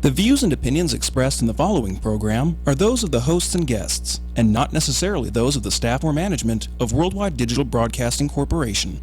The views and opinions expressed in the following program are those of the hosts and guests, and not necessarily those of the staff or management of Worldwide Digital Broadcasting Corporation.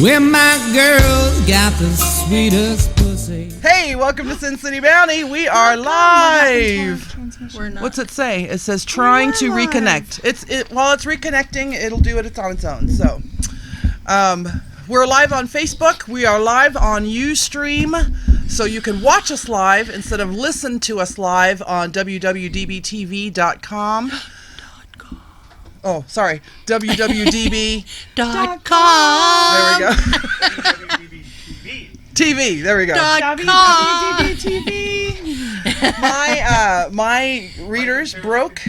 When my girl got the sweetest pussy. Hey, welcome to Sin City Bounty. We are live. We're not. What's it say? It says trying to reconnect. While it's reconnecting, it'll do it on its own. So, we're live on Facebook. We are live on Ustream, so you can watch us live instead of listen to us live on WWDBTV.com. Oh, sorry. WWDB.com. There we go. TV. There we go. WWDBTV. My readers broke.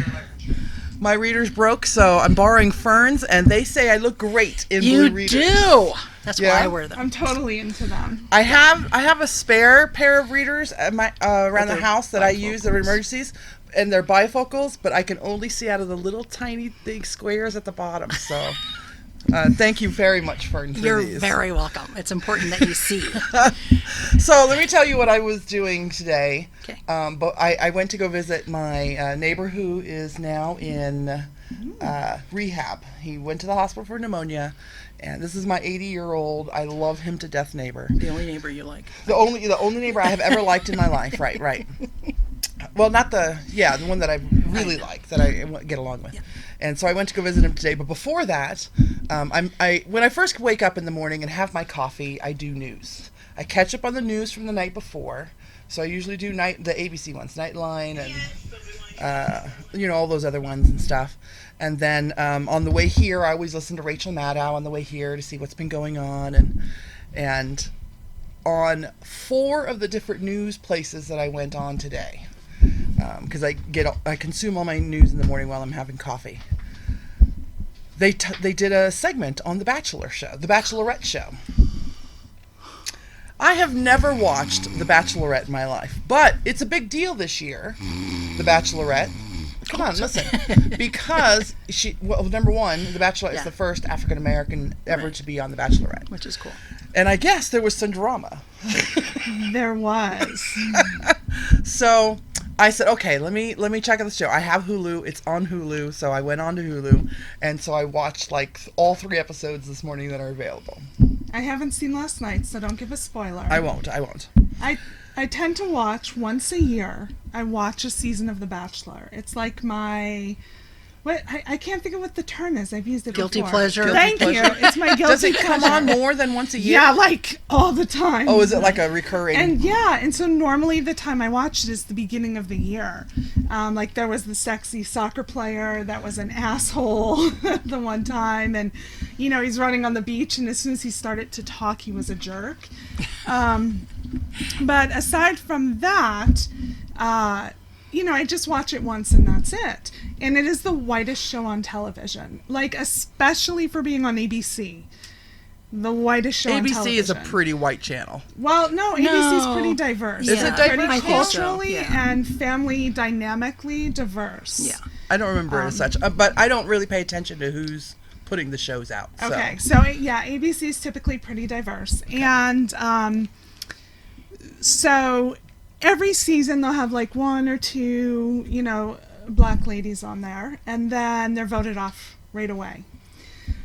My readers broke, so I'm borrowing Fern's, and they say I look great in blue readers. You do. That's why I wear them. I'm totally into them. I have a spare pair of readers at my around the house that I use for emergencies. And they're bifocals, but I can only see out of the little tiny big squares at the bottom. So, thank you very much, Fern. You're very welcome. It's important that you see. So let me tell you what I was doing today. Okay. But I went to go visit my neighbor who is now in rehab. He went to the hospital for pneumonia, and this is my 80-year-old. I love him to death neighbor. The only neighbor you like. The only neighbor I have ever liked in my life. Right. Well, not the one that I really like, that I get along with. Yeah. And so I went to go visit him today. But before that, when I first wake up in the morning and have my coffee, I do news. I catch up on the news from the night before. So I usually do the ABC ones, Nightline, and all those other ones and stuff. And then on the way here, I always listen to Rachel Maddow on the way here to see what's been going on. And on 4 of the different news places that I went on today, because I consume all my news in the morning while I'm having coffee. They did a segment on The Bachelorette show. I have never watched The Bachelorette in my life, but it's a big deal this year. The Bachelorette. Come on, listen, because number one, The Bachelorette is the first African American ever to be on The Bachelorette, which is cool. And I guess there was some drama. There was. So I said, okay, let me check out the show. I have Hulu. It's on Hulu. So I went on to Hulu. And so I watched all 3 episodes this morning that are available. I haven't seen last night, so don't give a spoiler. I won't. I tend to watch once a year. I watch a season of The Bachelor. It's like my... I can't think of what the term is. I've used it guilty before. Pleasure. Thank you. It's my guilty Does it pleasure. come on more than once a year? Yeah, like all the time. Oh, is it like a recurring? And so normally the time I watch it is the beginning of the year. Like there was the sexy soccer player that was an asshole the one time, and he's running on the beach, and as soon as he started to talk, he was a jerk. But aside from that, I just watch it once and that's it. And it is the whitest show on television, like especially for being on ABC. The whitest show on television. ABC is a pretty white channel. Well, no, ABC is pretty diverse. Is it diverse? Pretty culturally and family dynamically diverse. Yeah. I don't remember it as such, but I don't really pay attention to who's putting the shows out. So. Okay, so ABC is typically pretty diverse. Okay. And so every season they'll have like 1 or 2, black ladies on there, and then they're voted off right away.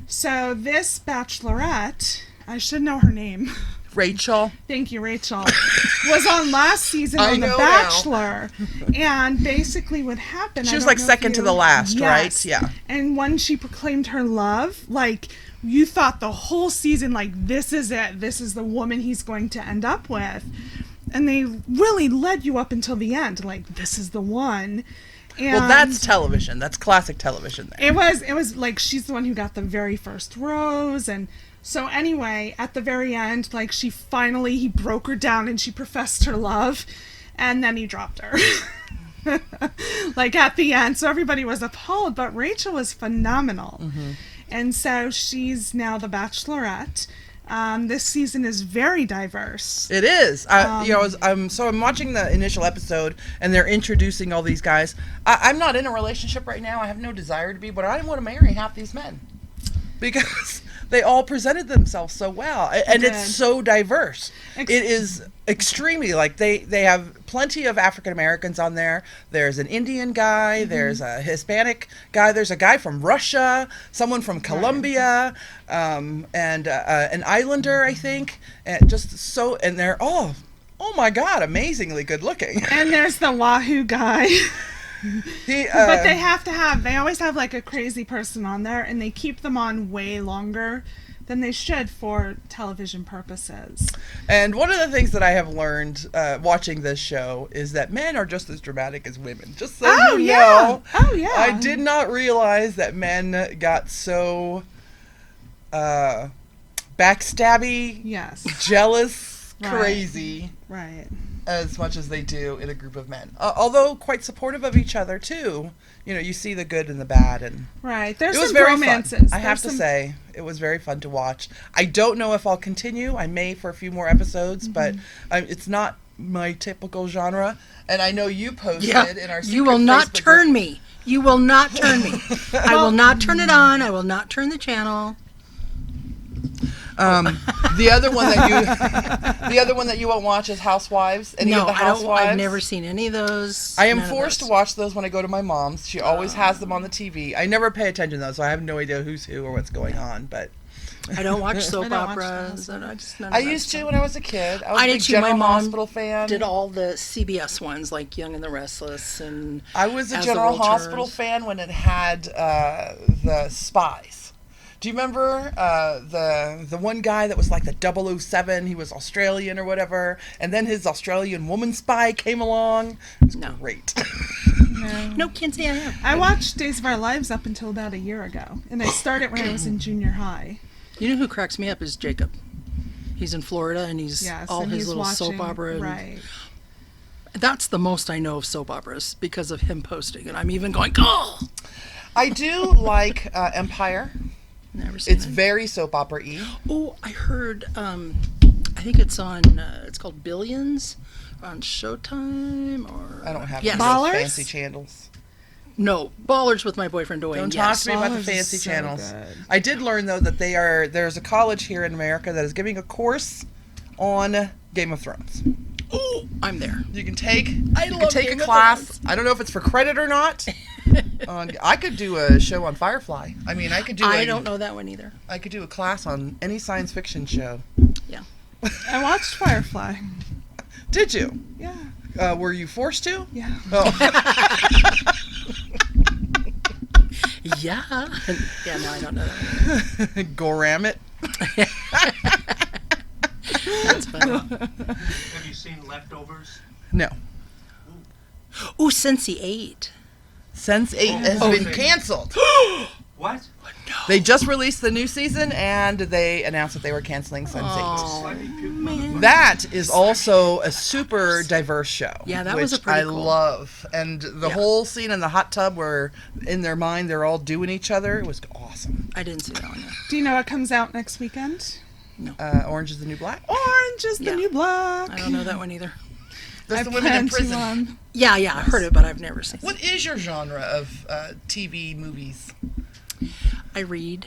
So this Bachelorette, I should know her name. Rachel. Thank you, Rachel. Was on last season on The Bachelor. And basically what happened... She was like second to the last, right? Yeah. And when she proclaimed her love, like, you thought the whole season, like, this is it. This is the woman he's going to end up with. And they really led you up until the end. Like, this is the one. And well, that's television. That's classic television there. It was like she's the one who got the very first rose. And so anyway, at the very end, like he broke her down and she professed her love. And then he dropped her. like at the end. So everybody was appalled, but Rachel was phenomenal. And so she's now the Bachelorette. This season is very diverse. It is. I'm watching the initial episode, and they're introducing all these guys. I'm not in a relationship right now. I have no desire to be, but I want to marry half these men because they all presented themselves so well, and it's so diverse. It is extremely, like, they have plenty of African Americans on there. There's an Indian guy, there's a Hispanic guy, there's a guy from Russia, someone from Colombia, and an Islander, I think, and and they're all, oh my God, amazingly good looking. And there's the Wahoo guy. But they always have like a crazy person on there, and they keep them on way longer than they should for television purposes. And one of the things that I have learned watching this show is that men are just as dramatic as women. Just so you know. Oh, yeah. I did not realize that men got so backstabby, jealous, crazy. Right. As much as they do in a group of men. Although quite supportive of each other, too. You know, you see the good and the bad. And right. There's it was some very romances. Fun. I have to say, it was very fun to watch. I don't know if I'll continue. I may for a few more episodes, but it's not my typical genre. And I know you posted in our secret You will not Facebook turn group. me. You will not turn me. I will not turn it on. I will not turn the channel. The other one that you won't watch is Housewives. Any of the Housewives? I've never seen any of those. I am forced to watch those when I go to my mom's. She always has them on the TV. I never pay attention to those, so I have no idea who's who or what's going on. But I don't watch soap operas. I used to when I was a kid. I was a big did too. General My mom Hospital fan. did all the CBS ones like Young and the Restless, and I was a As the General World Hospital Turns. fan when it had the spies. Do you remember the one guy that was like the 007? He was Australian or whatever, and then his Australian woman spy came along. It was great. No, can't say I have. I watched Days of Our Lives up until about a year ago, and I started when I was in junior high. You know who cracks me up is Jacob. He's in Florida, and he's all and his he's little watching, soap opera. And right. That's the most I know of soap operas because of him posting, and I'm even going, oh! I do like Empire. Never seen It's it. very soap opera-y. Oh, I heard, I think it's on, it's called Billions on Showtime, or... I don't have Yes. those Ballers? fancy channels. No, Ballers with my boyfriend Dwayne, Don't yes. talk to me about the Ballers is fancy so channels. good. I did learn, though, that there's a college here in America that is giving a course on Game of Thrones. Ooh, I'm there. You can take love a Game of class. Thrones. I don't know if it's for credit or not. I could do a show on Firefly. I mean, I could do. I don't know that one either. I could do a class on any science fiction show. Yeah. I watched Firefly. Did you? Yeah. Were you forced to? Yeah. Oh. Yeah. Yeah, no, I don't know that one. Goramit. That's funny. Have you seen Leftovers? No. Ooh, Sense8. Sense8 has been canceled. What? They just released the new season, and they announced that they were canceling Sense8. Slightly puke motherfucker. That is also a super diverse show. Yeah, that which was a pretty I cool. love. And the whole scene in the hot tub where, in their mind, they're all doing each other. It was awesome. I didn't see that one yet. Do you know what comes out next weekend? Orange is the New Black. Orange is the Yeah. New Black. I don't know that one either. That's I the women in plan to, prison. Yeah, I heard it, but I've never seen it. What is your genre of TV movies? I read.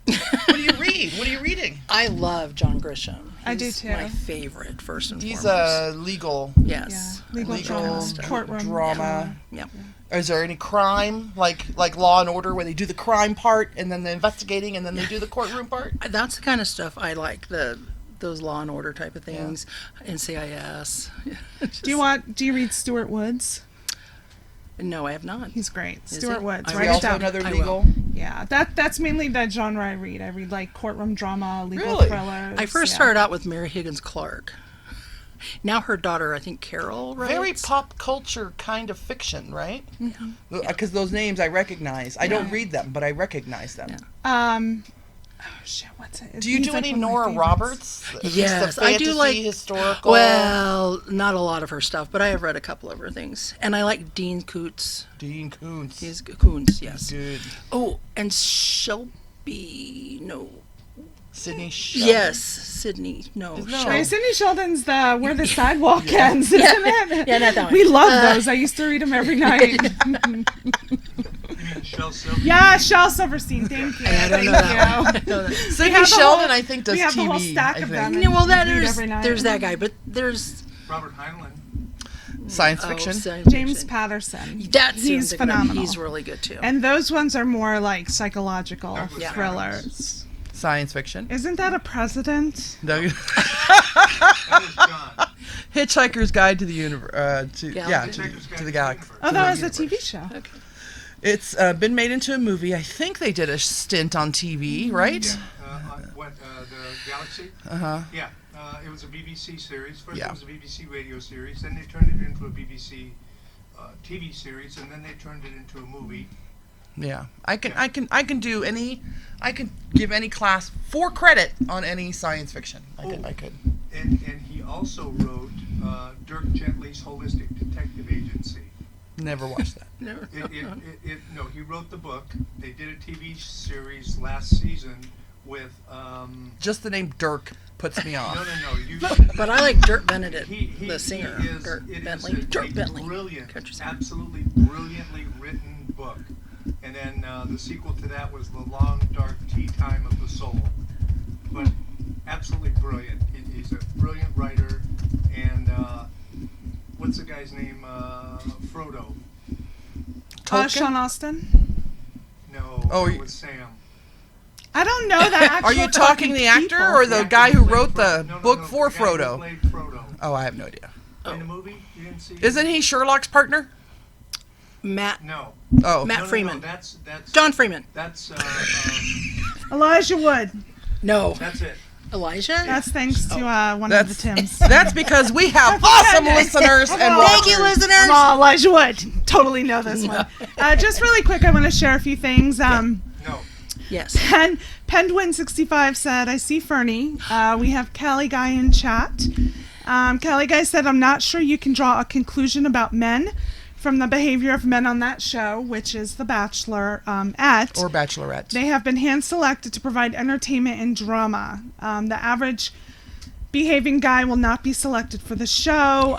What do you read? What are you reading? I love John Grisham. I do He's too. my favorite, first and He's foremost. legal Yeah. Yes. Legal drama. Courtroom drama. Yep. Is there any crime, like Law and Order, where they do the crime part and then the investigating and then they do the courtroom part? That's the kind of stuff I like. Those Law and Order type of things. NCIS. Do you read Stuart Woods? No, I have not. He's great. Is Stuart he? Woods. I Is Write he it also down. another I will. legal? Yeah, that's mainly the genre I read. I read like courtroom drama, legal Really? thrillers. I first yeah. started out with Mary Higgins Clark. Now her daughter, I think Carol, writes. Very pop culture kind of fiction, right? Because those names I recognize. I don't read them, but I recognize them. Yeah. shit, what's it? Do you He's do like any one of my Nora favorites. Roberts? Yes, The I do like historical. Well, not a lot of her stuff, but I have read a couple of her things, and I like Dean Koontz. Dean Koontz. He's Koontz, yes. Good. Oh, and Shelby, no. Sydney Sheldon. Yes, Sydney, no. No. Shelby. Right, Cindy Sheldon's the Where the Sidewalk Ends, isn't it? Yeah, not that one. We love those. I used to read them every night. You mean Shel Silverstein? Yeah, Shel Silverstein. Thank you. I don't know Thank that one. you. I know that. Sydney have the Sheldon, whole- I think, does we have TV. the whole stack I of think. them. Yeah, well, There's that guy, but there's Robert Heinlein. Science fiction. science James fiction. Patterson. That's He's who I'm thinking of. phenomenal. He's really good too. And those ones are more like psychological Yeah. thrillers. Science fiction. Isn't that a president? No. That is John. Hitchhiker's Guide to the Universe. Galaxy. To the Galaxy. Oh, that was a TV show. Okay. It's been made into a movie. I think they did a stint on TV, right? Yeah. The Galaxy? Uh-huh. Yeah. It was a BBC series. First Yeah. it was a BBC radio series. Then they turned it into a BBC TV series, and then they turned it into a movie. Yeah. I can give any class 4 credit on any science fiction. I could. And he also wrote Dirk Gently's Holistic Detective Agency. Never watched that. Never. No, he wrote the book. They did a TV series last season with. Just the name Dirk puts me off. No. You. But I like Dirk Benedict, He the singer. is- Dirk it is Bentley. a Dirk Bentley. Brilliant, Country singer. absolutely brilliantly written book. And then the sequel to that was The Long Dark Tea Time of the Soul. But absolutely brilliant. He's a brilliant writer. And what's the guy's name? Frodo. Tolkien? Sean Austin. No, Oh, it was Sam. I don't know that actual Are you talking the actor people. or the actor guy who played wrote the No, book for the guy who Frodo? played Frodo. Oh, I have no idea. In the movie? You didn't see? Isn't he Sherlock's partner? Matt No. Oh. Matt No, Freeman. That's John Freeman. That's Elijah Wood. No. that's it. Elijah? That's thanks to one of the Tims. That's because we have awesome listeners and Thank you, watchers. listeners. Oh, Elijah Wood. Totally know this one. Just really quick, I want to share a few things. No. Yes. Penguin65 said, I see Fernie. We have Kelly Guy in chat. Kelly Guy said, I'm not sure you can draw a conclusion about men from the behavior of men on that show, which is The Bachelor Or Bachelorette. They have been hand-selected to provide entertainment and drama. The average behaving guy will not be selected for the show.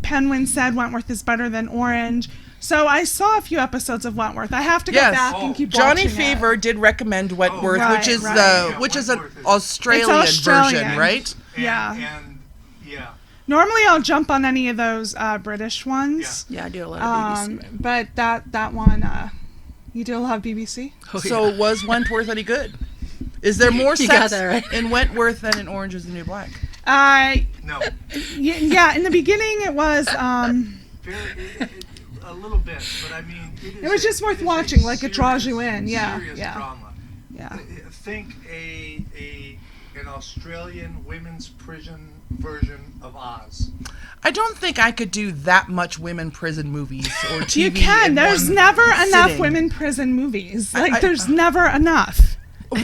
Penguin said Wentworth is better than Orange. So I saw a few episodes of Wentworth. I have to go Yes. back and keep Johnny watching Fever it. did recommend Wentworth, Right, which is right. the Yeah, which is an Wentworth is- Australian, It's Australian. version, right? Yeah. And yeah. Normally I'll jump on any of those British ones. Yeah, I do a lot of BBC. But that one, you do a lot of BBC? Oh, So yeah. was Wentworth any good? Is there more You got sex that right. in Wentworth than in Orange is the New Black? No. Yeah, in the beginning it was, A little bit, but I mean, It was just worth it is watching, a like it draws you serious- in, yeah, serious yeah. drama. yeah. Think an Australian women's prison version of Oz. I don't think I could do that much women prison movies or TV. You can. in There's one never enough sitting. women prison movies. Like, I- there's never enough.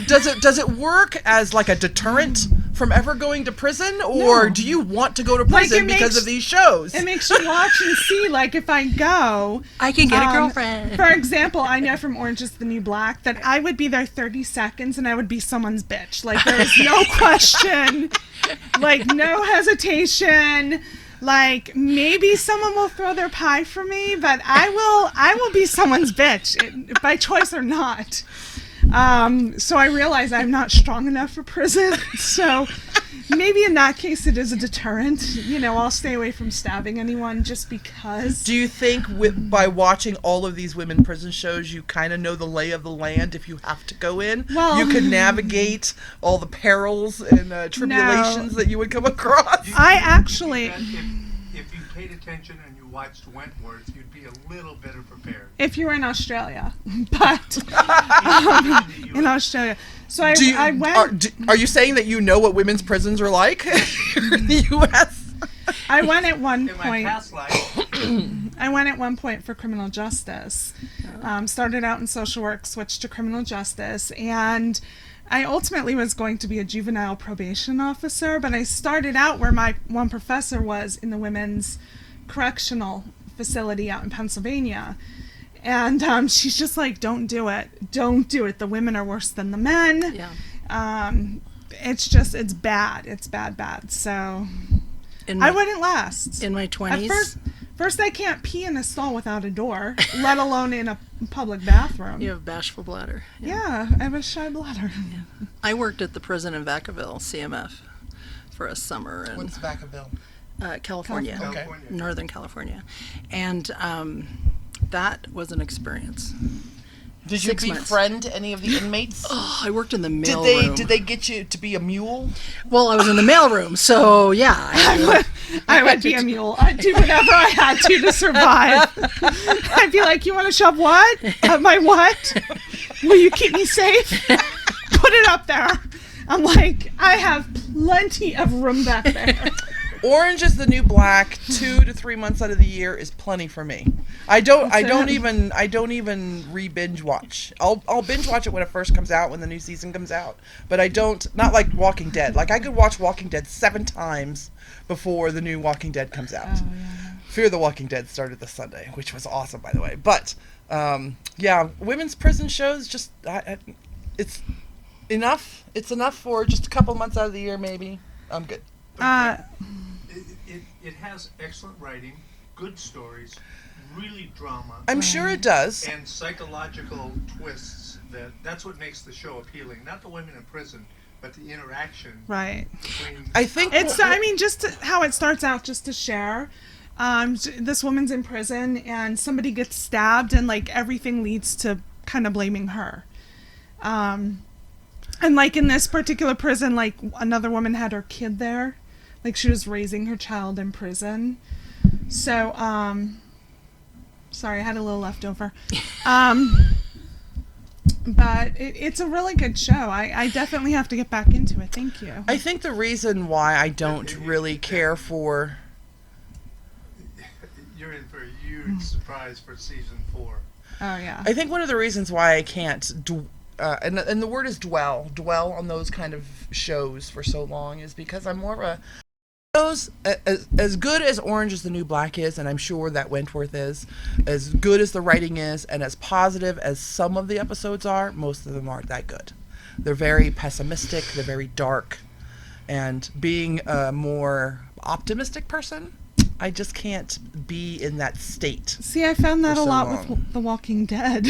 Does it work as like a deterrent from ever going to prison, or No. do you want to go to Like, prison it because makes- of these shows? It makes you watch and see, like, if I go... I can get a girlfriend. For example, I know from Orange is the New Black that I would be there 30 seconds and I would be someone's bitch. Like, there is no question. Like, no hesitation. Like, maybe someone will throw their pie for me, but I will be someone's bitch, by choice or not. So I realize I'm not strong enough for prison. So maybe in that case it is a deterrent. You know, I'll stay away from stabbing anyone just because. Do you think by watching all of these women prison shows, you kind of know the lay of the land if you have to go in? Well- you could navigate all the perils and tribulations that you would come across? I actually, If you paid attention and you watched Wentworth, you'd be a little better prepared. if you're in Australia, but in Australia. So I went. Are you saying that you know what women's prisons are like in the U.S.? I went at one In my point. past life, I went at one point for criminal justice. Started out in social work, switched to criminal justice, and I ultimately was going to be a juvenile probation officer, but I started out where my one professor was in the women's correctional facility out in Pennsylvania. And she's just like, don't do it. Don't do it. The women are worse than the men. Yeah. It's bad. It's bad. So I wouldn't last. In my 20s. First, I can't pee in a stall without a door, let alone in a public bathroom. You have a bashful bladder. Yeah, I have a shy bladder. Yeah. I worked at the prison in Vacaville, CMF, for a summer. And, What's Vacaville? California. Okay. Northern California. And that was an experience. Did you 6 months. befriend any of the inmates? Oh, I worked in the mail room. Did they get you to be a mule? Well, I was in the mail room, so yeah. I would be a mule. I'd do whatever I had to survive. I'd be like, you want to shove what? My what? Will you keep me safe? Put it up there. I'm like, I have plenty of room back there. Orange is the New Black. 2 to 3 months out of the year is plenty for me. I don't even re-binge watch. I'll binge watch it when it first comes out, when the new season comes out. But I don't, not like Walking Dead. Like I could watch Walking Dead 7 times before the new Walking Dead comes out. Oh, yeah. Fear the Walking Dead started this Sunday, which was awesome, by the way. But yeah, women's prison shows just it's enough. It's enough for just a couple months out of the year, maybe. I'm good. It has excellent writing, good stories, really drama, I'm sure it does. and psychological twists. That's what makes the show appealing. Not the women in prison, but the interaction Right. between. I think It's, just how it starts out, just to share. This woman's in prison and somebody gets stabbed and like everything leads to kind of blaming her. And like in this particular prison, like another woman had her kid there. Like she was raising her child in prison. So, sorry, I had a little leftover. But it's a really good show. I definitely have to get back into it. Thank you. I think the reason why I don't really care for... You're in for a huge surprise for season 4. Oh, yeah. I think one of the reasons why I can't... and the word is dwell on those kind of shows for so long is because I'm more of a... Shows, as good as Orange is the New Black is, and I'm sure that Wentworth is, as good as the writing is, and as positive as some of the episodes are, most of them aren't that good. They're very pessimistic, they're very dark, and being a more optimistic person, I just can't be in that state. See, I found that for a so lot long. with The Walking Dead.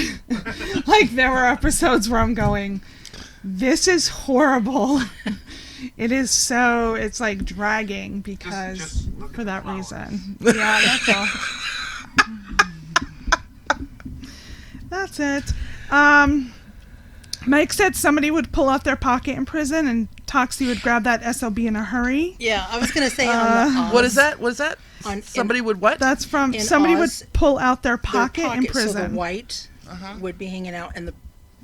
Like, there were episodes where I'm going, this is horrible. It is so, it's like dragging because, Just look at for the that flowers. reason. Yeah, that's all. That's it. Mike said somebody would pull out their pocket in prison and Toxie would grab that SOB in a hurry. Yeah, I was going to say on the Oz, What is that? What is that? On- Somebody would what? That's from, In somebody Oz, would pull out their their pocket in prison. So the white would be hanging out and the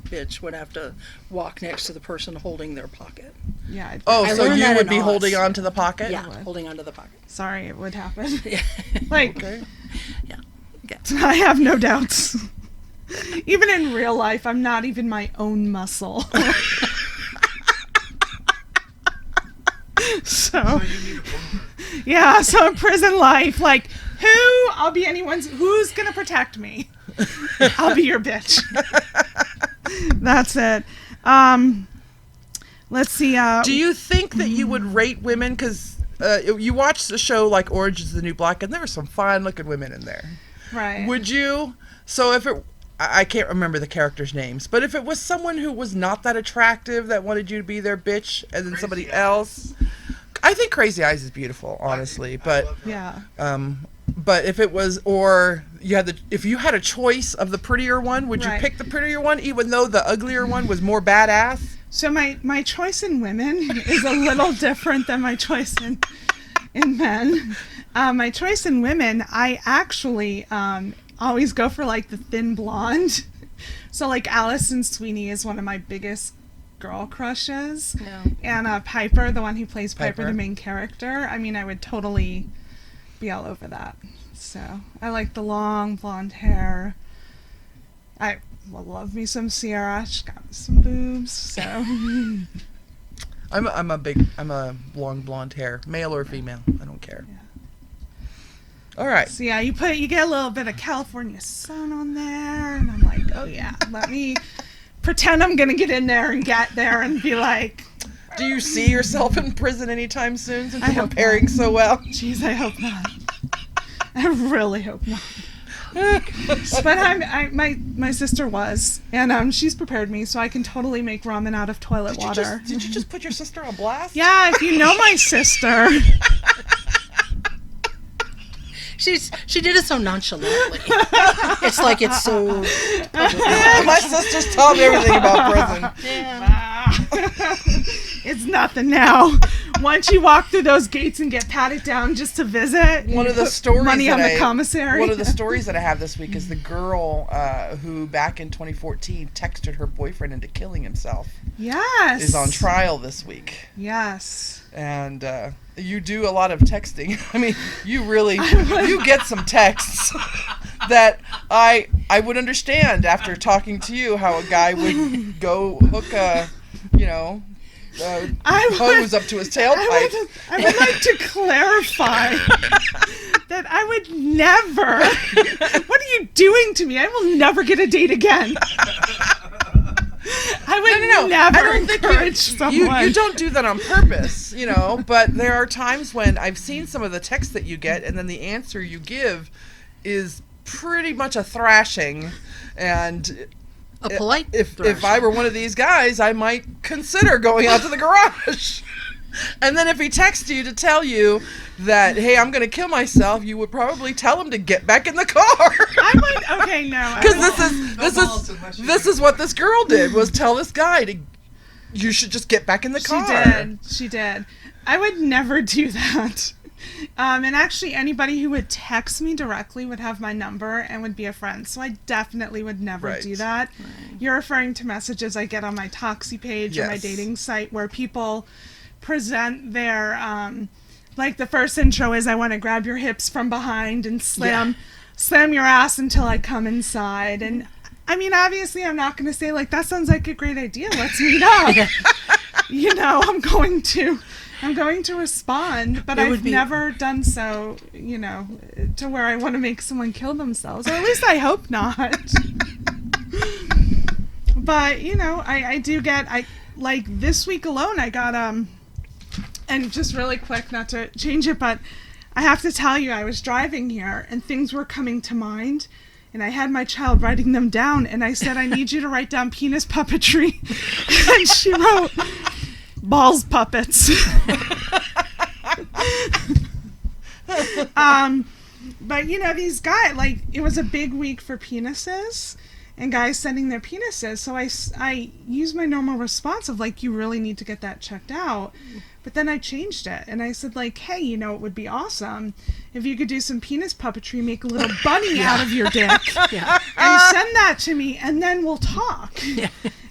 bitch would have to walk next to the person holding their pocket. Yeah. Oh, I so learned you that would in be Oz. holding on to the pocket? Yeah, holding onto the pocket. Sorry, it would happen. Yeah. Like, Okay. Yeah. I have no doubts. Even in real life, I'm not even my own muscle. So, So you need a boomer. yeah, so in prison life, like, I'll be who's gonna protect me? I'll be your bitch. That's it. Let's see. Do you think that you would rate women? Because you watch the show like Orange is the New Black, and there were some fine-looking women in there. Right. Would you? So if it, I can't remember the characters' names, but if it was someone who was not that attractive that wanted you to be their bitch, and then Crazy somebody Eyes. else, I think Crazy Eyes is beautiful, honestly. I But love her. Yeah. but if it was, or if you had a choice of the prettier one, would you Right. pick the prettier one, even though the uglier one was more badass? So my choice in women is a little different than my choice in men. My choice in women, I actually always go for like the thin blonde. So like Allison Sweeney is one of my biggest girl crushes. Yeah. And Piper, the one who plays Piper, Piper. the main character. I mean, I would totally be all over that. So I like the long blonde hair. I love me some Sierra. She's got some boobs, so. I'm a long blonde hair, male or female. I don't care. Yeah. All right. So yeah, you get a little bit of California sun on there, and I'm like, oh yeah, let me pretend I'm gonna get in there and get there and be like. Do you see yourself in prison anytime soon since I you're hope preparing not. so well? Jeez, I hope not. I really hope not. But my sister was, and she's prepared me, so I can totally make ramen out of toilet water. Did you just put your sister on blast? Yeah, if you know my sister. She did it so nonchalantly. It's like it's so. My sister's told me everything about prison. Yeah. It's nothing now. Once you walk through those gates and get patted down just to visit, One of the put stories money that on the commissary. One of the stories that I have this week is the girl who back in 2014 texted her boyfriend into killing himself. Yes. Is on trial this week. Yes. And you do a lot of texting. I mean, you get some texts that I would understand after talking to you how a guy would go hook a, hose up to his tailpipe. I would like to clarify that I would never. What are you doing to me? I will never get a date again. I would never I don't encourage think someone. you don't do that on purpose, but there are times when I've seen some of the texts that you get, and then the answer you give is pretty much a thrashing, and A polite if I were one of these guys, I might consider going out to the garage. And then if he texts you to tell you that, hey, I'm going to kill myself, you would probably tell him to get back in the car. I would. Okay, no. Because this is what this girl did, was tell this guy you should just get back in the car. She did. I would never do that. And actually, anybody who would text me directly would have my number and would be a friend. So I definitely would never do that. Right. You're referring to messages I get on my Toxie page or my dating site where people present their, like the first intro is, I want to grab your hips from behind and slam your ass until I come inside. And I mean, obviously, I'm not going to say, like, that sounds like a great idea. Let's meet up. I'm going to respond, but I've never done so, to where I want to make someone kill themselves. Or at least I hope not. But, I do get, like this week alone, I got, and just really quick, not to change it, but I have to tell you, I was driving here and things were coming to mind. And I had my child writing them down, and I said, I need you to write down penis puppetry. And she wrote, balls puppets. But these guys, like, it was a big week for penises and guys sending their penises. So I used my normal response of, like, you really need to get that checked out. But then I changed it and I said, like, hey, it would be awesome if you could do some penis puppetry, make a little bunny out of your dick, and send that to me, and then we'll talk. Yeah.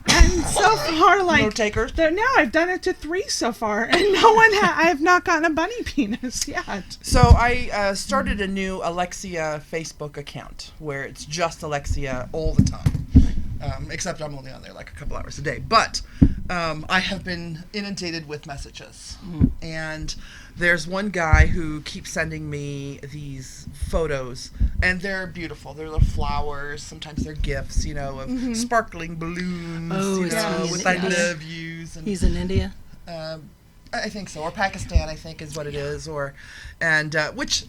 And so far, like, no takers. No, I've done it to 3 so far, and no one. I have not gotten a bunny penis yet. So I started a new Alexia Facebook account where it's just Alexia all the time. Except I'm only on there like a couple hours a day. But I have been inundated with messages. And there's one guy who keeps sending me these photos, and they're beautiful. They're little flowers. Sometimes they're gifts, of sparkling balloons, with I love yous. And, he's in India? I think so. Or Pakistan, I think, is what it is. Which,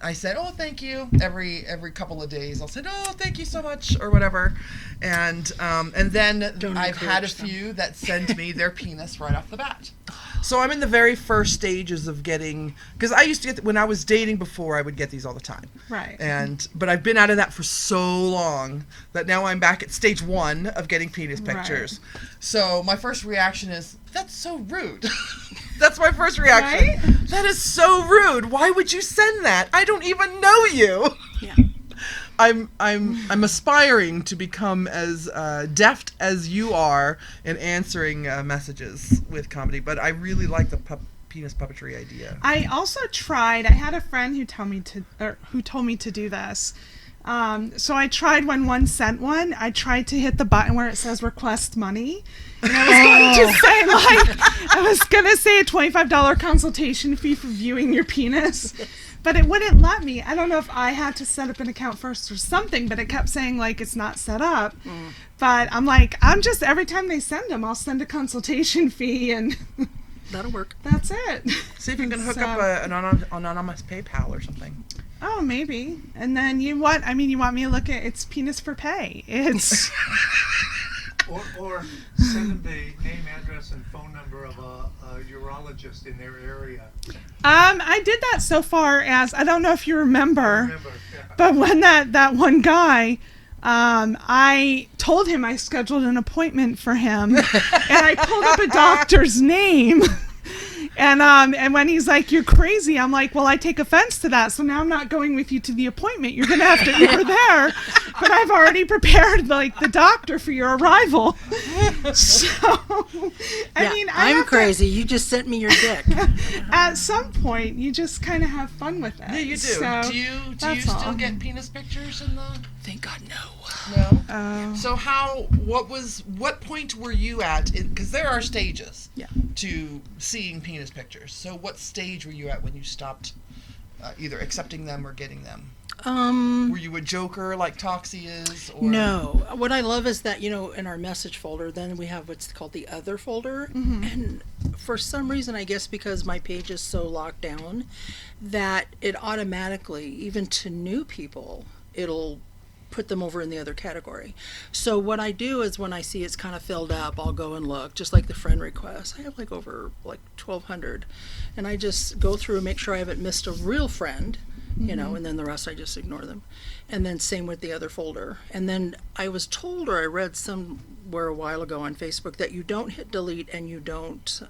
I said, oh, thank you. Every couple of days, I'll say, oh, thank you so much, or whatever. And then I've had a few that send me their penis right off the bat. So I'm in the very first stages of getting, because I used to get, when I was dating before, I would get these all the time. Right. But I've been out of that for so long that now I'm back at stage 1 of getting penis pictures. Right. So my first reaction is, that's so rude. That's my first reaction. Right? That is so rude. Why would you send that? I don't even know you. Yeah. I'm aspiring to become as deft as you are in answering messages with comedy, but I really like the penis puppetry idea. I also tried. I had a friend who told me to do this. So I tried when one sent one. I tried to hit the button where it says request money. And I was going to say, like, I was going to say a $25 consultation fee for viewing your penis. But it wouldn't let me. I don't know if I had to set up an account first or something, but it kept saying, like, it's not set up. But I'm like, every time they send them, I'll send a consultation fee, and That'll work. that's it. See if you can hook So- up an anonymous PayPal or something. Oh, maybe. And then you want me to look at it's penis for pay. It's Or send them the name, address, and phone number of a urologist in their area. I did that so far as I don't know if you remember, Remember, yeah. but when that one guy, I told him I scheduled an appointment for him, and I pulled up a doctor's name. And when he's like, "You're crazy," I'm like, "Well, I take offense to that. So now I'm not going with you to the appointment. You're gonna have to Uber there." But I've already prepared like the doctor for your arrival. So, I mean, I'm have to- crazy. You just sent me your dick. at some point, you just kind of have fun with it. Yeah, you do. So, do you that's still all. get penis pictures in the? Thank God, no. No. So what point were you at? Because there are stages to seeing penis pictures. So what stage were you at when you stopped either accepting them or getting them? Were you a joker like Toxie is? Or? No. What I love is that, in our message folder, then we have what's called the other folder. And for some reason, I guess because my page is so locked down, that it automatically, even to new people, it'll put them over in the other category. So what I do is when I see it's kind of filled up, I'll go and look, just like the friend requests. I have over 1,200, and I just go through and make sure I haven't missed a real friend, and then the rest I just ignore them. And then same with the other folder. And then I was told, or I read somewhere a while ago on Facebook, that you don't hit delete and you don't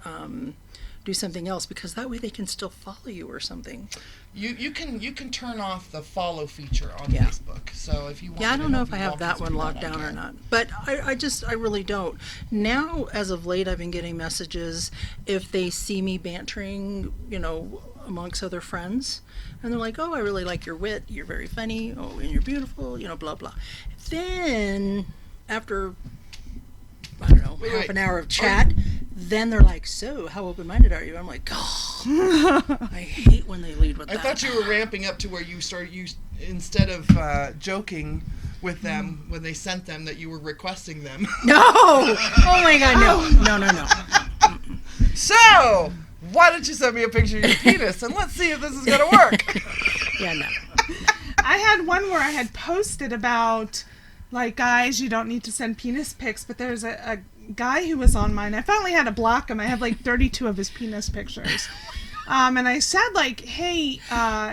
do something else, because that way they can still follow you or something. You can turn off the follow feature on Yeah. Facebook. So if you want, Yeah, I me to don't know help if I you have walk that through one locked I down or can. not. But I really don't. Now, as of late, I've been getting messages if they see me bantering, amongst other friends. And they're like, "Oh, I really like your wit. You're very funny. Oh, and you're beautiful, blah, blah." Then, after, I don't know, half an hour of chat, then they're like, "So, how open-minded are you?" I'm like, "Oh, I hate when they lead with I that." thought you were ramping up to where you instead of joking with them when they sent them, that you were requesting them. No! Oh my God, no. So, why don't you send me a picture of your penis and let's see if this is gonna work. Yeah, no. I had one where I had posted about, like, guys, you don't need to send penis pics, but there's a guy who was on mine. I finally had to block him. I have 32 of his penis pictures. And I said, hey,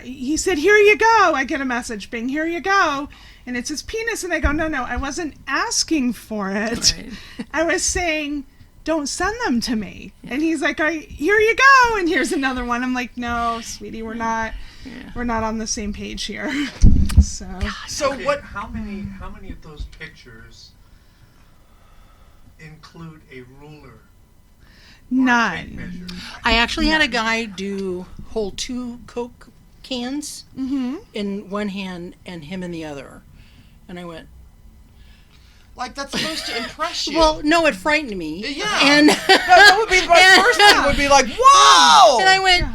he said, "Here you go." I get a message, bing, "Here you go." And it's his penis. And I go, no, I wasn't asking for it. Right. I was saying, don't send them to me. Yeah. And he's like, "Here you go." And here's another one. I'm like, "No, sweetie, we're not on the same page here." So Okay, what? How many of those pictures include a ruler? Or a tape none. measure? I actually had a guy hold 2 Coke cans in one hand and him in the other. And I went, Like, that's supposed to impress you. well, no, it frightened me. Yeah. And that would be my first thing. Would be like, "Whoa!" and I went,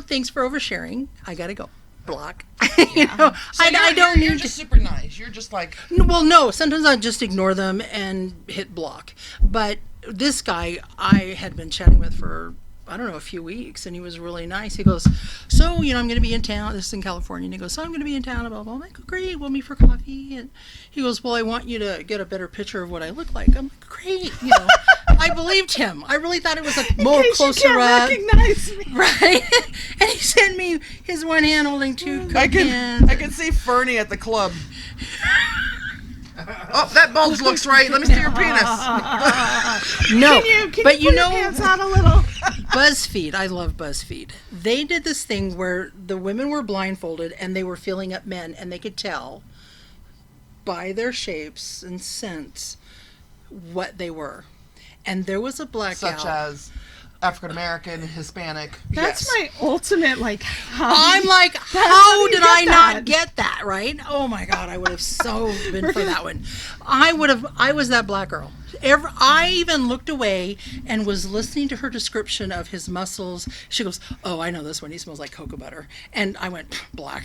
"Thanks for oversharing. I gotta go." Block. So I don't you're need just super nice. You're just like, Well, no, sometimes I just ignore them and hit block. But this guy I had been chatting with for, I don't know, a few weeks, and he was really nice. He goes, "So, I'm going to be in town." This is in California. And he goes, "So I'm going to be in town." Blah, blah, blah. I'm like, "Great, we'll meet for coffee." And he goes, "Well, I want you to get a better picture of what I look like." I'm like, "Great." I believed him. I really thought it was more closer you up. can't recognize me. Right? And he sent me his one hand holding 2 Coke I cans. can see Fernie at the club. Oh, that bulge looks right. Let me see your penis. No, Can but you pull your pants out a little? BuzzFeed, I love BuzzFeed. They did this thing where the women were blindfolded and they were feeling up men, and they could tell by their shapes and scents what they were. And there was a black Such gal. as, African American, Hispanic. That's yes. my ultimate, like, I'm like, how how do you did I get not that? get that, right? Oh my God, I would have so been for that one. I was that black girl. I even looked away and was listening to her description of his muscles. She goes, oh, I know this one. He smells like cocoa butter. And I went, black,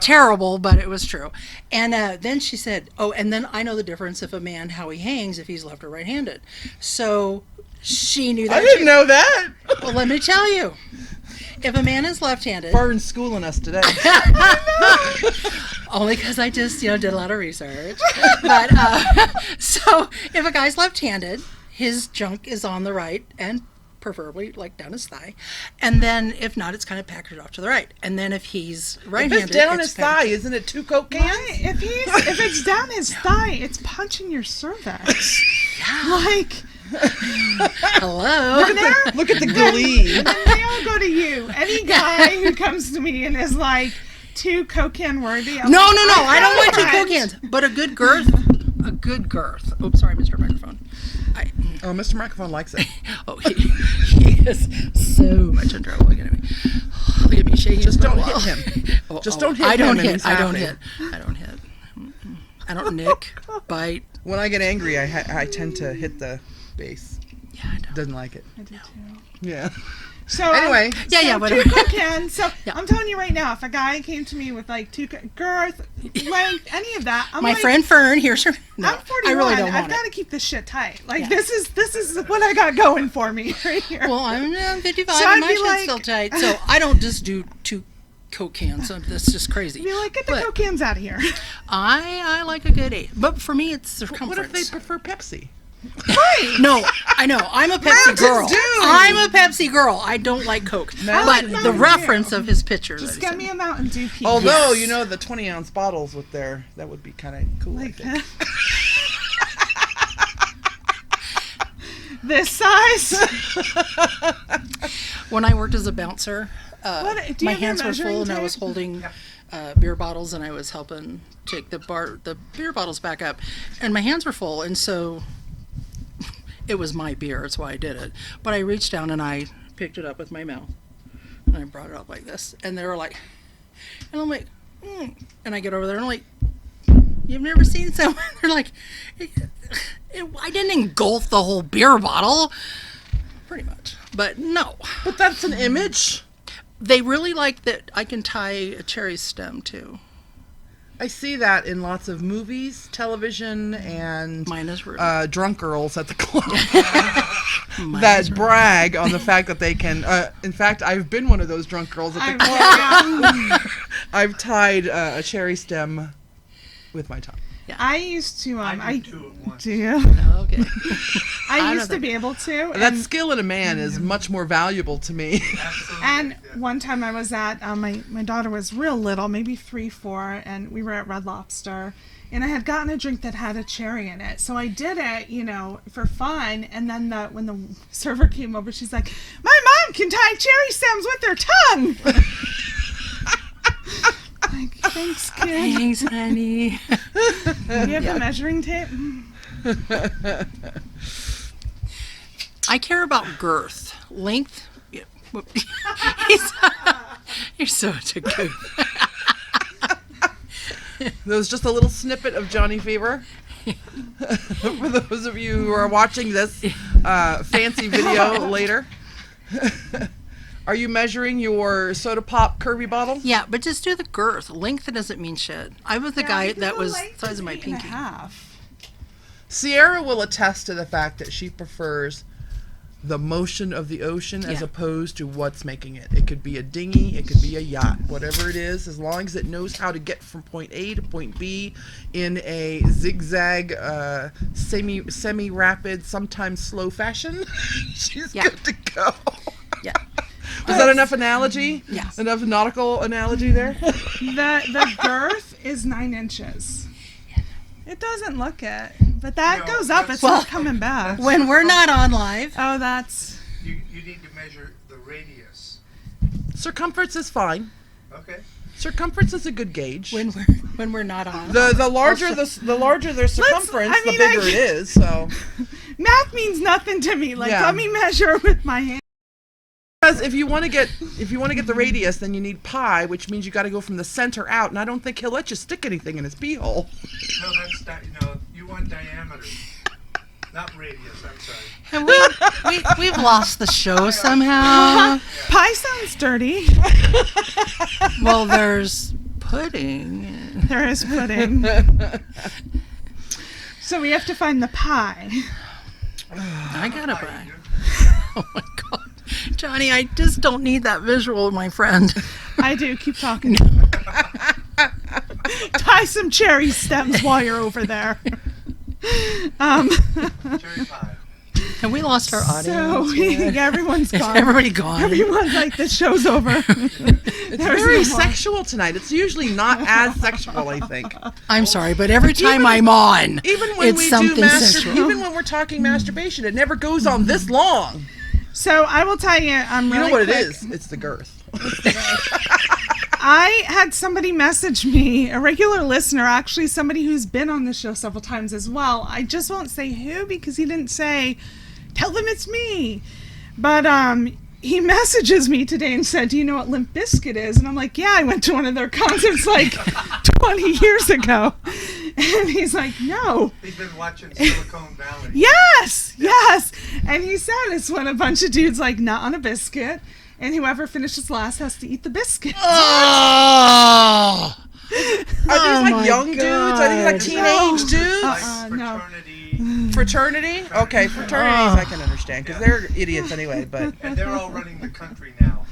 terrible, but it was true. And then she said, oh, and then I know the difference if a man, how he hangs, if he's left or right-handed. So she knew that. I didn't know that. Well, let me tell you. If a man is left-handed, Fern's schooling us today. only because I just, did a lot of research. But so if a guy's left-handed, his junk is on the right and preferably like down his thigh. And then if not, it's kind of packaged off to the right. And then if he's right-handed, If it's down his thigh, isn't it 2 Coke cans? Right. If it's down his thigh, it's punching your cervix. Like, hello. Look at the glee. and then they all go to you. Any guy who comes to me and is like 2 Coke can worthy. I'm No, like, I don't want 2 friend. Coke cans, but a good girth. Oops, sorry, Mr. Microphone. Oh, Mr. Microphone likes it. Oh, he is so much in trouble. Look at me. Look at me shaking. Just his don't butt. hit him. Just don't hit I don't him and hit. he's I don't happy. hit. I don't hit. Mm-mm. I don't nick, bite. When I get angry, I tend to hit the base. Yeah, I don't. Doesn't like it. I do too. Yeah. So Anyway. Yeah, whatever. 2 Coke cans. So Yeah. I'm telling you right now, if a guy came to me with like 2 girth, length, any of that, I'm My like, friend Fern, here's her. No, I'm 41. I really don't I've want got it. to keep this shit tight. Like Yeah. this is what I got going for me right here. Well, I'm 55 So and I'd my be shit's like- still tight, so I don't just do 2 Coke cans. So that's just crazy. Be like, get the But Coke cans out of here. I like a good 8, but for me it's circumference. What if they prefer Pepsi? No, I know. I'm a Pepsi Mountains girl. do. I'm a Pepsi girl. I don't like Coke. like But the Mountain reference Dew. of his picture. Just that he get sent me a Mountain Dew piece. Although, Yes. the 20-ounce bottles with that would be kind of cool. I Like think. this size. When I worked as a bouncer, What- do you my have your hands were measuring full and I tape? was holding beer bottles and I was helping take the beer bottles back up. And my hands were full, and so it was my beer. That's why I did it. But I reached down and I picked it up with my mouth. And I brought it up like this. And they were like, and I'm like, and I get over there and I'm like, you've never seen someone? They're like, I didn't engulf the whole beer bottle. Pretty much. But no. But that's an image. They really like that I can tie a cherry stem too. I see that in lots of movies, television, and Mine is rude. drunk girls at the club that brag on the fact that they can. In fact, I've been one of those drunk girls at the club. I've tied a cherry stem with my tongue. I used to. I did 2 at once. do you? Okay. I don't used to think- be able to. That and- skill in a man is much more valuable to me. Absolutely. And Yeah. one time I was at, my daughter was real little, maybe 3, 4, and we were at Red Lobster, and I had gotten a drink that had a cherry in it. So I did it, for fun, and then when the server came over, she's like, my mom can tie cherry stems with her tongue! Like, thanks, kid. Thanks, honey. Do you have the measuring tape? I care about girth. Length. Yeah. You're such a goof. There was just a little snippet of Johnny Fever. For those of you who are watching this fancy video later. Are you measuring your soda pop Kirby bottle? Yeah, but just do the girth. Length doesn't mean shit. I was the guy that was the size of my 8.5. pinky. Sierra will attest to the fact that she prefers the motion of the ocean as Yeah. opposed to what's making it. It could be a dinghy, it could be a yacht, whatever it is, as long as it knows how to get from point A to point B in a zigzag, semi-rapid, sometimes slow fashion, she's Yeah. good to go. Yeah. Was that enough analogy? Yes. Enough nautical analogy there? The girth is 9 inches. It doesn't look it, but that No, goes up. that's- It's not coming back. When we're not on live, Oh, that's... You need to measure the radius. Circumference is fine. Okay. Circumference is a good gauge. when we're not on. The larger the larger their circumference, I mean, the bigger it is. So Math means nothing to me. Like, Yeah. let me measure with my hand. Because if you want to get the radius, then you need pi, which means you got to go from the center out, and I don't think he'll let you stick anything in his pee hole. No, you want diameter, not radius. I'm sorry. And we've lost the show somehow. Pie sounds dirty. Well, there's pudding. There is pudding. So we have to find the pie. I got a pie. Oh my God. Johnny, I just don't need that visual, my friend. I do. Keep talking. Tie some cherry stems while you're over there. Cherry pie. And we lost our audience. So everyone's gone. Everybody gone. Everyone's like, the show's over. It's very sexual tonight. It's usually not as sexual, I think. I'm sorry, but every time I'm on, Even when it's we something do sexual. even when we're talking masturbation, it never goes on this long. So I will tell you, You know what it is? It's the girth. I had somebody message me, a regular listener, actually somebody who's been on the show several times as well. I just won't say who because he didn't say, tell them it's me. But he messages me today and said, do you know what Limp Bizkit is? And I'm like, yeah, I went to one of their concerts like 20 years ago. And he's like, no. He's been watching Silicon Valley. Yes. And he said it's when a bunch of dudes like nut on a biscuit, and whoever finishes last has to eat the biscuit. Oh! Are these like young dudes? Are these like teenage dudes? Like no. fraternity, Fraternity? Okay, fraternities I can understand because they're idiots anyway. But and they're all running the country now.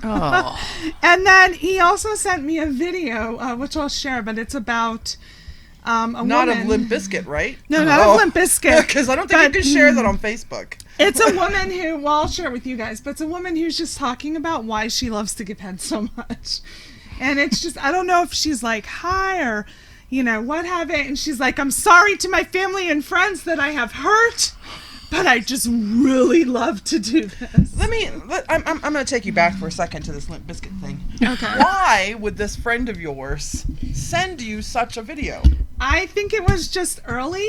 Oh. And then he also sent me a video, which I'll share, but it's about a not woman. of Limp Bizkit, right? No, not of Limp Bizkit. Because I don't think you can share that on Facebook. It's a woman who, well, I'll share it with you guys, but it's a woman who's just talking about why she loves to give head so much. And it's just, I don't know if she's like, hi, or, you know, what have it. And she's like, I'm sorry to my family and friends that I have hurt, but I just really love to do this. I'm going to take you back for a second to this Limp Bizkit thing. Okay. Why would this friend of yours send you such a video? I think it was just early.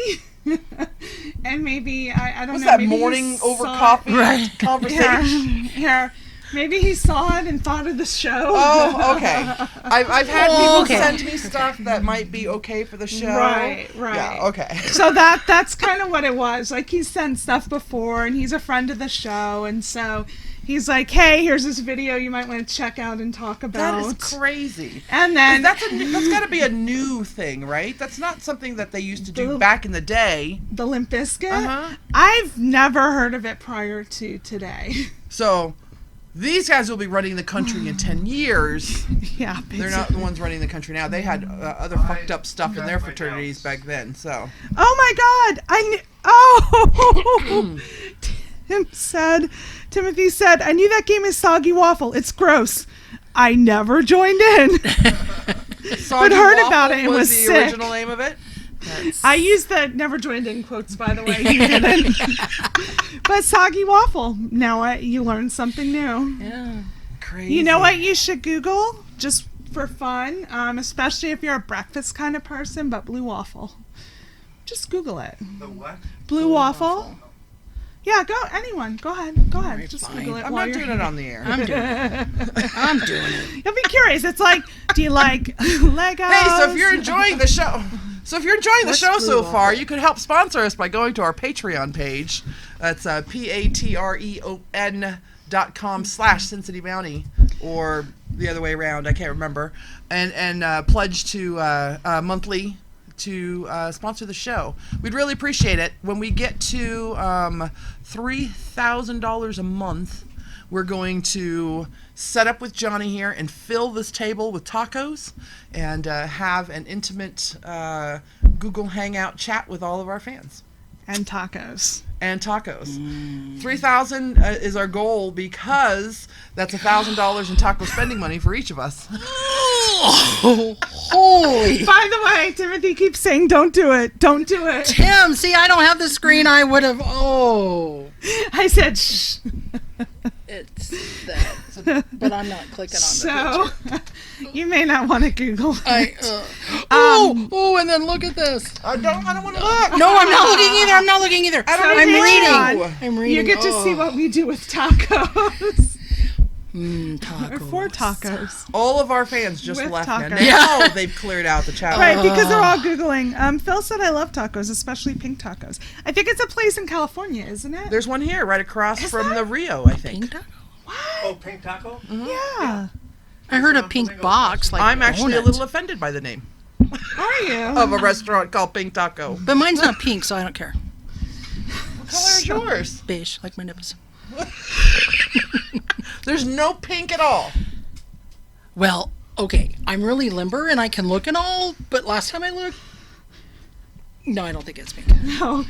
And maybe, I don't Was know. that maybe he morning over saw coffee Right. conversation? Here. Maybe he saw it and thought of the show. Oh, okay. I've had people Okay. send me stuff that might be okay for the show. Right. Yeah, okay. So that's kind of what it was. Like, he's sent stuff before, and he's a friend of the show, and so he's like, hey, here's this video you might want to check out and talk about. That is crazy. And then That's got to be a new thing, right? That's not something that they used to do back in the day. the Limp Bizkit, Uh-huh. I've never heard of it prior to today. So these guys will be running the country in 10 years. Yeah, They're not the ones running the country now. They had other fucked up stuff in their fraternities back then. So Oh my God! Timothy said, I knew that game is Soggy Waffle. It's gross. I never joined in. Soggy heard Waffle about it and was the sick. original name of it. I used the never joined in quotes, by the way. You didn't. But Soggy Waffle. Now you learned something new. Yeah. Crazy. You know what you should Google just for fun, especially if you're a breakfast kind of person, but blue waffle. Just Google it. The what? Blue waffle. Yeah, go ahead. Just fine. Google it. I'm while not you're doing it on the air. I'm doing it. I'm doing it. You'll be curious. It's like, do you like Legos? Hey, so if you're enjoying the show, What's so Blue far, Waffle? you could help sponsor us by going to our Patreon page. That's patreon.com/Sin City Bounty, or the other way around. I can't remember. And pledge to monthly to sponsor the show. We'd really appreciate it. When we get to $3,000 a month, we're going to set up with Johnny here and fill this table with tacos and have an intimate Google Hangout chat with all of our fans. And tacos. And tacos. 3,000 is our goal because that's $1,000 in taco spending money for each of us. Holy By the way, Timothy keeps saying, don't do it. Don't do it. Tim, see, I don't have the screen. I would have. Oh, I said, shh. it's that. But I'm not clicking on the So, picture. You may not want to Google it. And then look at this. I don't want to look. No, I'm not looking either. I'm reading. You get to see what we do with tacos. Tacos. Or for tacos. All of our fans just With left tacos. now. Now they've cleared out the chat. Right, because they're all Googling. Phil said I love tacos, especially pink tacos. I think it's a place in California, isn't it? There's one here right across from the Rio, I think. Pink taco? Oh, pink taco? Yeah. I heard a pink box. Like I'm actually a donut. little offended by the name Are you? of a restaurant called Pink Taco. But mine's not pink, so I don't care. What color is yours? Beige, like my nipples. There's no pink at all. Well, okay, I'm really limber and I can look and all, but last time I looked, no, I don't think it's pink. No.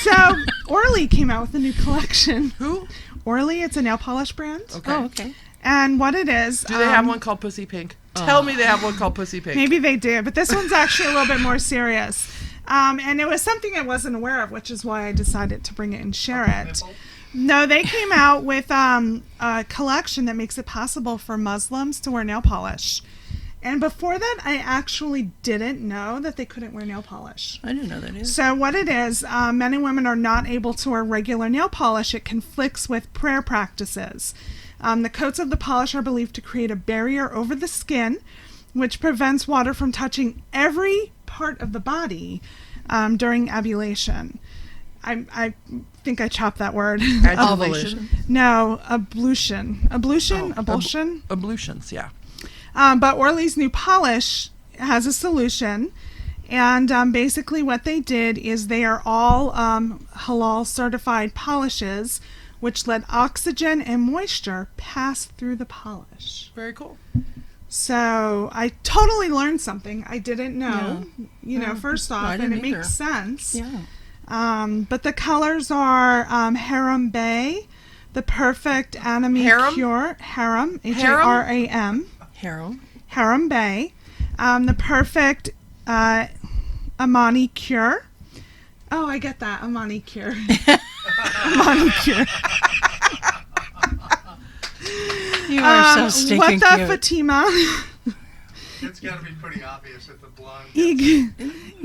So, Orly came out with a new collection. Who? Orly, it's a nail polish brand. Okay. Oh, okay. And what it is... Do they have one called Pussy Pink? Tell me they have one called Pussy Pink. Maybe they do, but this one's actually a little bit more serious. And it was something I wasn't aware of, which is why I decided to bring it and share it. No, they came out with a collection that makes it possible for Muslims to wear nail polish. And before that, I actually didn't know that they couldn't wear nail polish. I didn't know that either. So what it is, men and women are not able to wear regular nail polish. It conflicts with prayer practices. The coats of the polish are believed to create a barrier over the skin, which prevents water from touching every part of the body during ablution. I think I chopped that word. Adulation? No, ablution. Ablution? Ablution? Ablutions, yeah. But Orly's new polish has a solution. And basically what they did is they are all halal certified polishes which let oxygen and moisture pass through the polish. Very cool. So I totally learned something I didn't know. You know, first off, I and didn't it either. makes sense. Yeah. But the colors are Harem Bay, the Perfect Anime Harem? Cure, Harem, Haram, Harrow. Harem Bay, the Perfect Amani Cure. Oh, I get that, Amani Cure. Amani Cure. You are so stinking What the cute. Fatima. It's got to be pretty obvious that the blonde.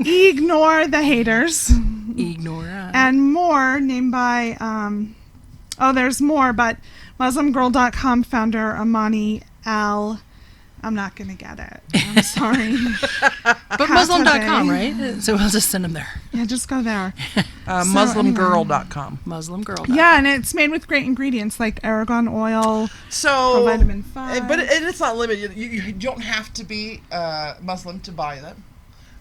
Ignore the haters. Ignore that. And more named by there's more, but MuslimGirl.com founder Amani Al. I'm not gonna get it. I'm sorry. But Muslim.com, right? So we'll just send them there. Yeah, just go there. MuslimGirl.com. Muslimgirl. Yeah, and it's made with great ingredients like argan oil, So, vitamin 5. but it's not limited. You don't have to be Muslim to buy them.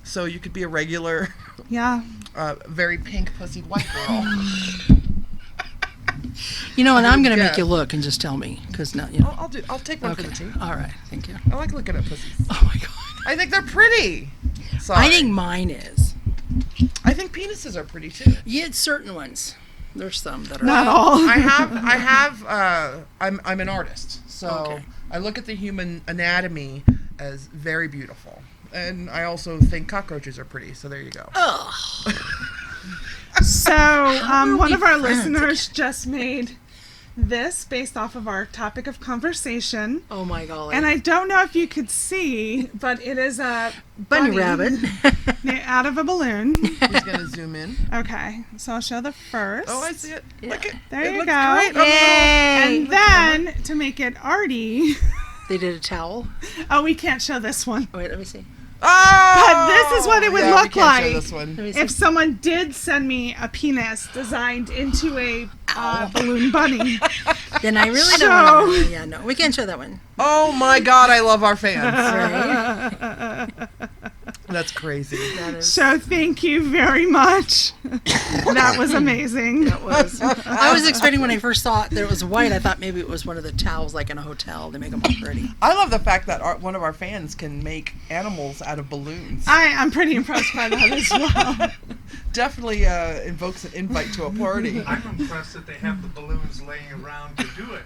So you could be a regular, Yeah. very pink-pussied white girl. You know, and I'm going to Yeah. make you look and just tell me, because now, you know. I'll take one for Okay. the team. All right. Thank you. I like looking at pussies. Oh my God. I think they're pretty. Sorry. I think mine is. I think penises are pretty too. Yeah, certain ones. There's some that are. Not all. I'm an artist, so Okay. I look at the human anatomy as very beautiful, and I also think cockroaches are pretty. So there you go. Ugh. So, are one we of our friends? listeners just made this based off of our topic of conversation. Oh my golly. And I don't know if you could see, but it is a Bunny rabbit. out of a balloon. Who's gonna zoom in? Okay, so I'll show the first. Oh, I see it. Look at There it you looks go. great. Yay! And then, to make it arty, They did a towel. oh, we can't show this one. Wait, let me see. Oh, But this is what it would yeah, we look can't show like. this one. Let me see. If someone did send me a penis designed into a balloon bunny. Then I really So- don't want to. Yeah, no, we can't show that one. Oh my God, I love our fans. Right? That's crazy. That is. So thank you very much. That was amazing. That was. I was expecting when I first saw it that it was white. I thought maybe it was one of the towels, like in a hotel. They make them all pretty. I love the fact that one of our fans can make animals out of balloons. I'm pretty impressed by that as well. Definitely invokes an invite to a party. I'm impressed that they have the balloons laying around to do it.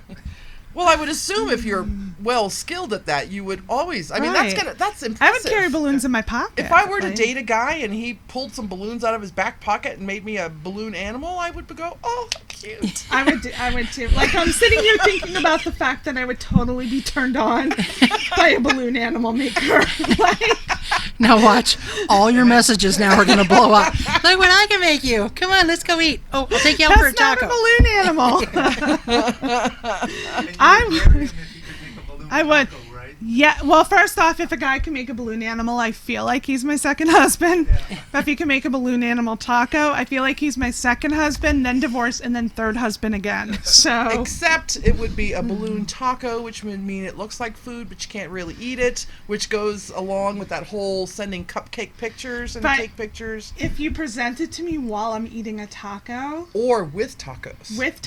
Well, I would assume if you're well skilled at that, you would always. I mean, Right. that's impressive. I would carry balloons in my pocket. If I were to like- date a guy and he pulled some balloons out of his back pocket and made me a balloon animal, I would go, "Oh, cute." I would too. Like, I'm sitting here thinking about the fact that I would totally be turned on by a balloon animal maker. Like, Now watch. All your messages now are going to blow up. Look what I can make you. Come on, let's go eat. Oh, I'll take you out for a that's not taco. a balloon animal. And you I'm- would marry him if you could make a balloon I would. taco, right? Yeah, well, first off, if a guy can make a balloon animal, I feel like he's my second husband. But if he can make a balloon animal taco, I feel like he's my second husband, then divorce, and then third husband again. So, Except it would be a balloon taco, which would mean it looks like food, but you can't really eat it, which goes along with that whole sending cupcake pictures and But- cake pictures, if you present it to me while I'm eating a taco, or with tacos, with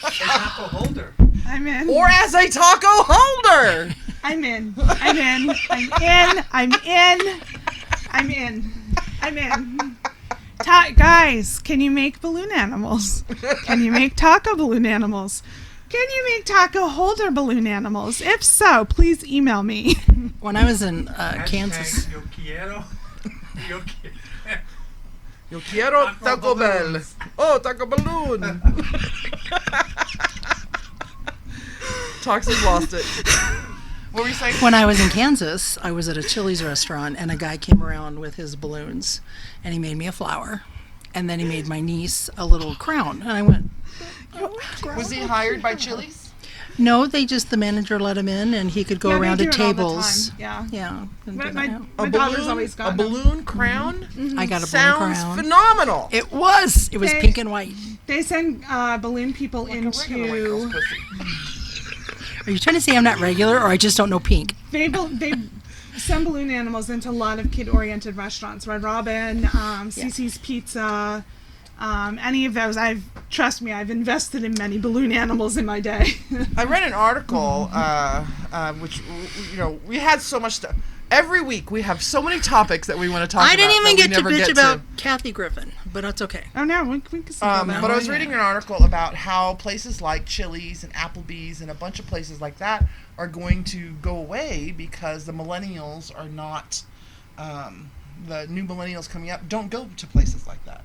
A taco holder. I'm in. or as a taco holder. I'm in. I'm in. I'm in. I'm in. I'm in. I'm in. Guys, can you make balloon animals? Can you make taco balloon animals? Can you make taco holder balloon animals? If so, please email me. When I was in Kansas, Hashtag Yo quiero. Yo quiero. Yo quiero Taco Taco Bell. balloons. Oh, Taco Balloon. Toxin's lost it. What were you saying? when I was in Kansas, I was at a Chili's restaurant, and a guy came around with his balloons, and he made me a flower, and then he made my niece a little crown, and I went, Was he hired by Chili's? no, the manager let him in, and he could go Yeah, they around do to it all the tables. time. Yeah. Yeah. and My, do my, that. my daughter's always A got them. balloon crown? I got a balloon Sounds crown. phenomenal. It was They- pink and white. They send balloon people Like a regular white girl's into. pussy. Are you trying to say I'm not regular, or I just don't know pink? They send balloon animals into a lot of kid-oriented restaurants. Red Robin, CC's Pizza, any of those. Trust me, I've invested in many balloon animals in my day. I read an article, which, we had so much stuff. Every week we have so many topics that we want to talk about. I didn't even that get we to never bitch get about Kathy Griffin, but that's okay. Oh no, we can see that. But I was reading an article about how places like Chili's and Applebee's and a bunch of places like that are going to go away because the millennials are not, the new millennials coming up don't go to places like that.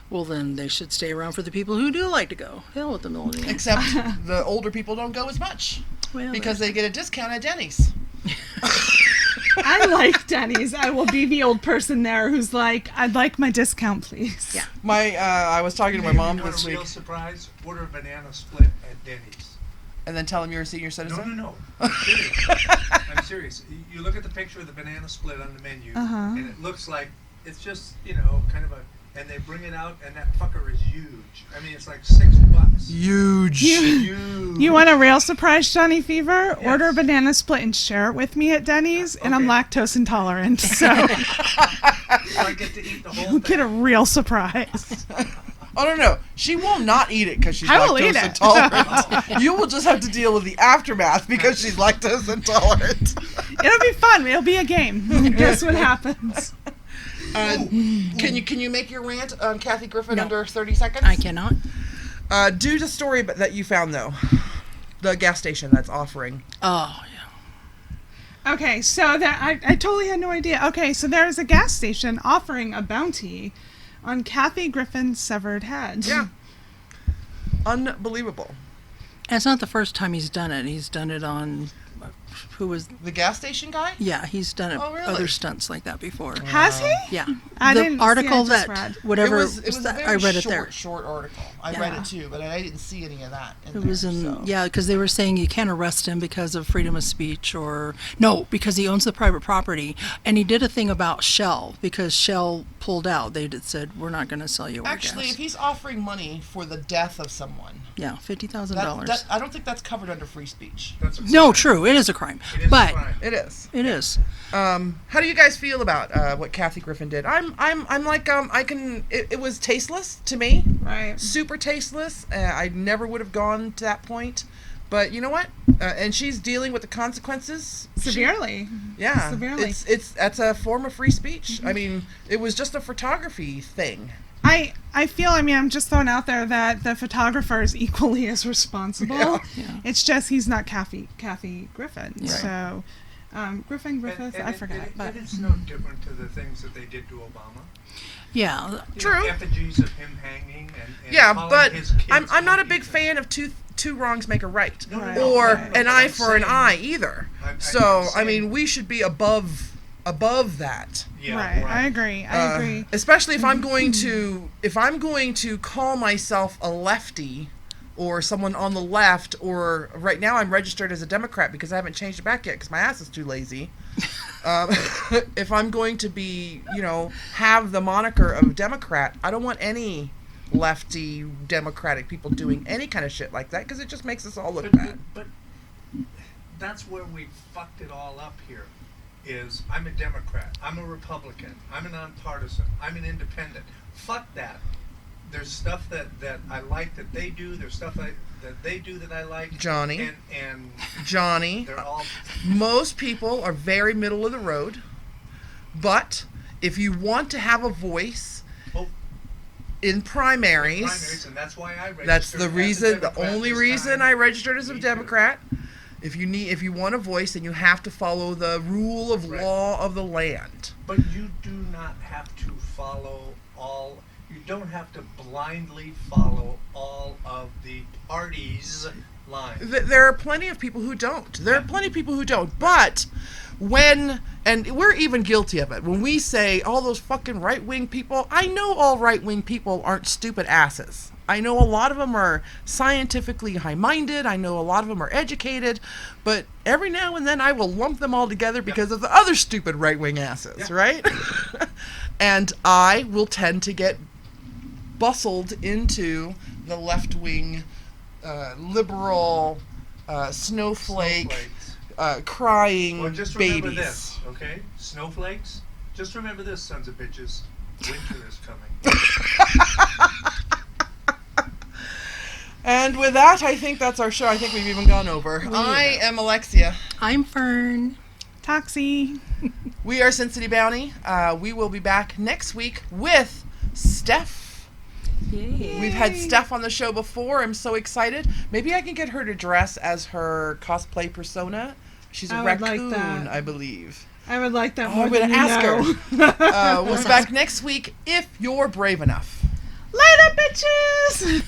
Well, then they should stay around for the people who do like to go. Hell with the millennials. Except the older people don't go as much Well, because they get a discount at Denny's. I like Denny's. I will be the old person there who's like, I'd like my discount, please. Yeah. I was talking to my Hey, mom you want this a week, real surprise? Order a banana split at Denny's. and then tell them you're a senior No, citizen. no, no. I'm serious. I'm serious. You look at the picture of the banana split on the menu, and it looks like it's just, kind of a. And they bring it out, and that fucker is huge. I mean, it's like $6. Huge. Huge. You want a real surprise, Johnny Fever? Yes. Order a banana split and share it with me at Denny's, and I'm Okay. lactose intolerant, so So I get to eat the whole you'll get a thing. real surprise. Oh no, she will not eat it because she's I will eat lactose it. intolerant. You will just have to deal with the aftermath because she's lactose intolerant. It'll be fun. It'll be a game. Guess what happens? Can you make your rant on Kathy Griffin No. under 30 seconds? I cannot. Do the story that you found though. The gas station that's offering. Oh, yeah. Okay, so that I totally had no idea. Okay, so there's a gas station offering a bounty on Kathy Griffin's severed head. Yeah. Unbelievable. And it's not the first time he's done it. He's done it on, who was, The gas station guy? yeah, he's done it, Oh, really? other stunts like that before. Has he? Yeah. I the didn't see, article I just that, read. whatever, it was a that- very I read it short, there. short article. I read it too, but I didn't see any of that in It was there, in, so. yeah, because they were saying you can't arrest him because of freedom of speech no, because he owns the private property. And he did a thing about Shell, because Shell pulled out. They said, we're not going to sell you our Actually, gas. if he's offering money for the death of someone, Yeah, $50,000. that, I don't think that's covered under free speach. That's a No, crime. true, it is a crime. It is a But crime. It is. it is. How do you guys feel about what Kathy Griffin did? I'm like it was tasteless to me, Right. super tasteless. I never would have gone to that point, but you know what? And she's dealing with the consequences Severely. Yeah, Severely. it's that's a form of free speech. I mean, it was just a photography thing. I feel, I mean, I'm just throwing out there that the photographer is equally as responsible. Yeah. It's just he's not Kathy Griffin. Yeah. So, Griffith, I forgot. But it's no different to the things that they did to Obama. Yeah. True. Effigies of him hanging and Yeah, calling but his kids I'm not a monkeys big fan of two wrongs make a right, No, no, Right. no, or no, no, an but eye I'm for an saying- eye either. I'm So I saying- mean, we should be above that. Yeah, right, I agree. I agree. Especially if I'm going to call myself a lefty or someone on the left, or right now I'm registered as a Democrat because I haven't changed it back yet because my ass is too lazy. If I'm going to be, have the moniker of Democrat, I don't want any lefty Democratic people doing any kind of shit like that because it just makes us all look bad. But that's where we fucked it all up here. Is I'm a Democrat, I'm a Republican, I'm a nonpartisan, I'm an independent. Fuck that. There's stuff that I like that they do. There's stuff that they do that I like. Johnny. And Johnny, they're all most people are very middle of the road, but if you want to have a voice oh, in primaries, primaries, and that's why I registered. that's the as a reason, the Democrat only this reason time. I registered as a Me too. Democrat. If you want a voice, then you have to follow the rule of Right. law of the land. But you do not have to follow all. You don't have to blindly follow all of the parties' lines. There are plenty of people who don't. But and we're even guilty of it, when we say all those fucking right-wing people, I know all right-wing people aren't stupid asses. I know a lot of them are scientifically high-minded. I know a lot of them are educated. But every now and then I will lump them all together because of the other stupid right-wing asses, right? And I will tend to get bustled into the left-wing, liberal, snowflake, Snowflakes. crying Well, just remember babies. this, okay? Snowflakes. Just remember this, sons of bitches. Winter is coming. And with that, I think that's our show. I think we've even gone over. I am Alexia. I'm Fern. Toxie. We are Sin City Bounty. We will be back next week with Steph. Yay. We've had Steph on the show before. I'm so excited. Maybe I can get her to dress as her cosplay persona. She's a I would like raccoon, that. I believe. I would like that Oh, more I'm going than to you ask know. her. We'll be back next week if you're brave enough. Later, bitches!